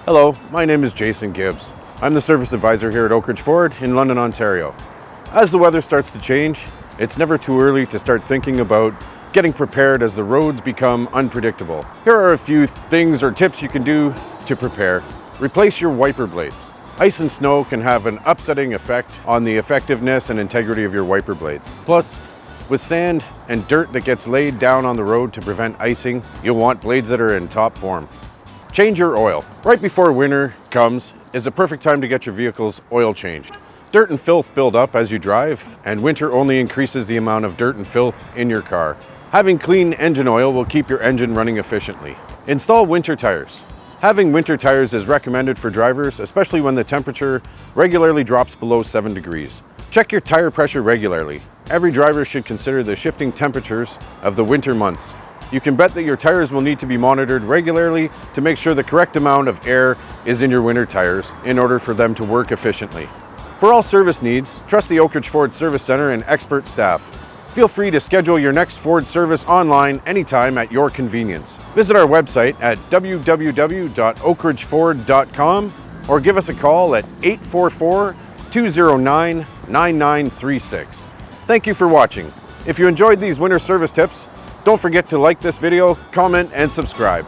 Hello, my name is Jason Gibbs. I'm the service advisor here at Oakridge Ford in London, Ontario. As the weather starts to change, it's never too early to start thinking about getting prepared as the roads become unpredictable. Here are a few things or tips you can do to prepare. Replace your wiper blades. Ice and snow can have an upsetting effect on the effectiveness and integrity of your wiper blades. Plus, with sand and dirt that gets laid down on the road to prevent icing, you'll want blades that are in top form. Change your oil. Right before winter comes is a perfect time to get your vehicle's oil changed. Dirt and filth build up as you drive, and winter only increases the amount of dirt and filth in your car. Having clean engine oil will keep your engine running efficiently. Install winter tires. Having winter tires is recommended for drivers, especially when the temperature regularly drops below 7 degrees. Check your tire pressure regularly. Every driver should consider the shifting temperatures of the winter months. You can bet that your tires will need to be monitored regularly to make sure the correct amount of air is in your winter tires in order for them to work efficiently. For all service needs, trust the Oakridge Ford Service Center and expert staff. Feel free to schedule your next Ford service online anytime at your convenience. Visit our website at www.oakridgeford.com or give us a call at 844-209-9936. Thank you for watching. If you enjoyed these winter service tips, don't forget to like this video, comment, and subscribe.